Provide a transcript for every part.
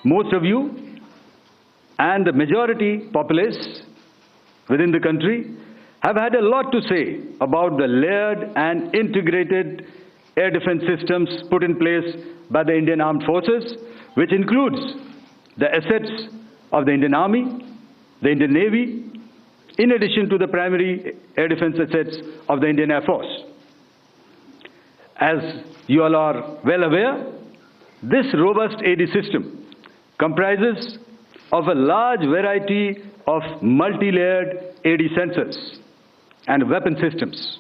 Most of you and the majority populace within the country have had a lot to say about the layered and integrated air defense systems put in place by the Indian Armed Forces, which includes the assets of the Indian Army, the Indian Navy, in addition to the primary air defense assets of the Indian Air Force. As you all are well aware, this robust AD system comprises of a large variety of multi-layered AD sensors and weapon systems,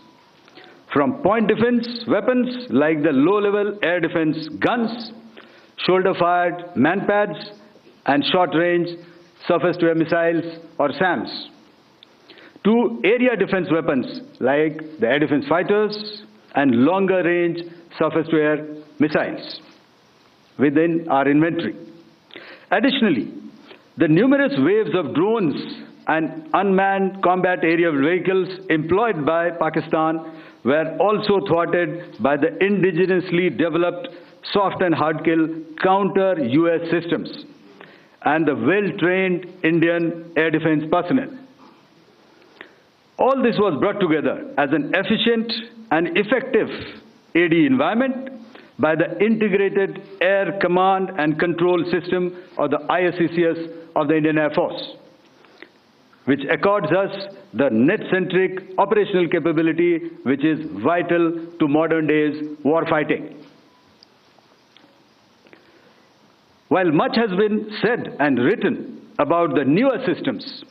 from point defense weapons like the low-level air defense guns, shoulder-fired man-pads, and short-range surface-to-air missiles or SAMs, to area defense weapons like the air defense fighters and longer-range surface-to-air missiles within our inventory. Additionally, the numerous waves of drones and unmanned combat aerial vehicles employed by Pakistan were also thwarted by the indigenously developed soft and hard kill counter-US systems and the well-trained Indian air defense personnel. All this was brought together as an efficient and effective AD environment by the Integrated Air Command and Control System, or the ISCCS of the Indian Air Force, which accords us the net-centric operational capability which is vital to modern days warfighting. While much has been said and written about the newer systems,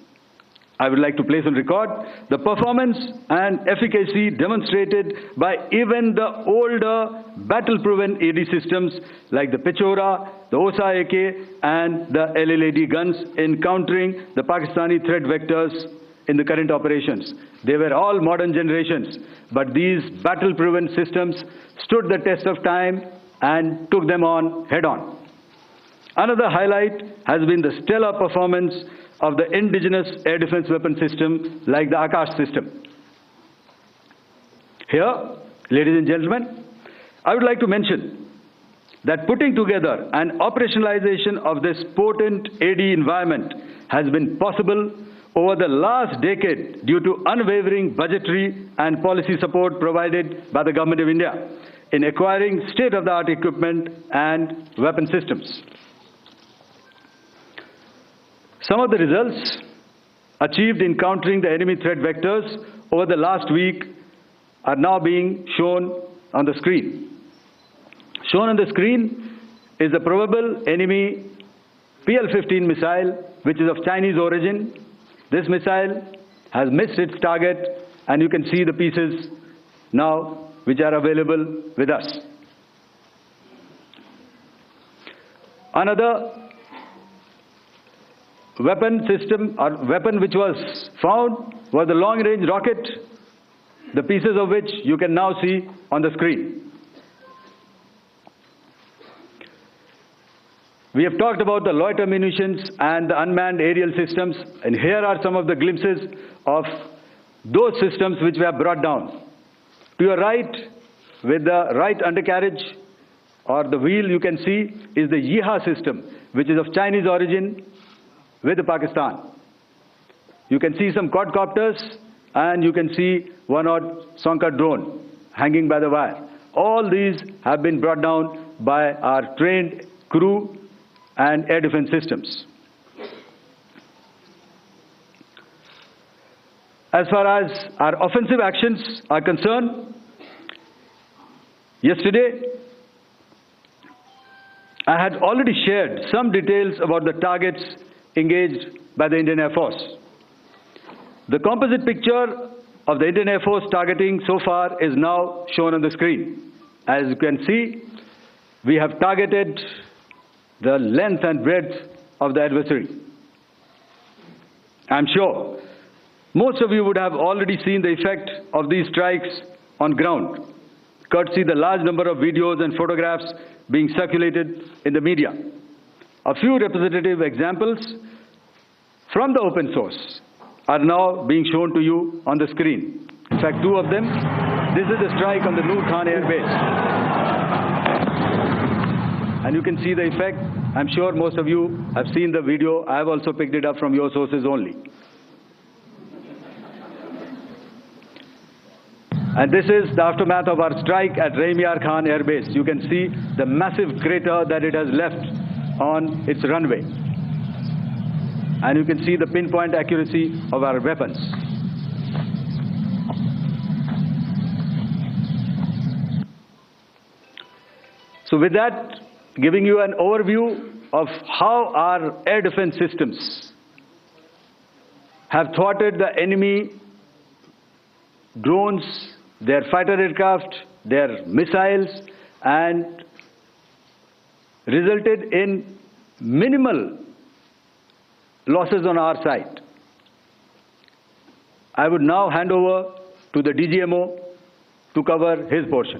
I would like to place on record the performance and efficacy demonstrated by even the older battle-proven AD systems like the Pechora, the Osa AK, and the LLAD guns in countering the Pakistani threat vectors in the current operations. They were all modern generations, but these battle-proven systems stood the test of time and took them on head-on. Another highlight has been the stellar performance of the indigenous air defense weapon system like the Akash system. Here, ladies and gentlemen, I would like to mention that putting together and operationalization of this potent AD environment has been possible over the last decade due to unwavering budgetary and policy support provided by the Government of India in acquiring state-of-the-art equipment and weapon systems. Some of the results achieved in countering the enemy threat vectors over the last week are now being shown on the screen. Shown on the screen is the probable enemy PL-15 missile, which is of Chinese origin. This missile has missed its target, and you can see the pieces now which are available with us. Another weapon system or weapon which was found was the long-range rocket, the pieces of which you can now see on the screen. We have talked about the loiter munitions and the unmanned aerial systems, and here are some of the glimpses of those systems which we have brought down. To your right, with the right undercarriage or the wheel, you can see is the Yeeha system, which is of Chinese origin with Pakistan. You can see some quadcopters, and you can see one odd Sonka drone hanging by the wire. All these have been brought down by our trained crew and air defense systems. As far as our offensive actions are concerned, yesterday I had already shared some details about the targets engaged by the Indian Air Force. The composite picture of the Indian Air Force targeting so far is now shown on the screen. As you can see, we have targeted the length and breadth of the adversary. I'm sure most of you would have already seen the effect of these strikes on ground, courtesy the large number of videos and photographs being circulated in the media. A few representative examples from the open source are now being shown to you on the screen. In fact, two of them. This is the strike on the Noor Khan Air Base. And you can see the effect I'm sure most of you have seen the video. I have also picked it up from your sources only. And this is the aftermath of our strike at Raimiar Khan Air Base. You can see the massive crater that it has left on its runway. And you can see the pinpoint accuracy of our weapons. So with that, giving you an overview of how our air defense systems have thwarted the enemy drones, their fighter aircraft, their missiles, and resulted in minimal losses on our side. I would now hand over to the DGMO to cover his portion.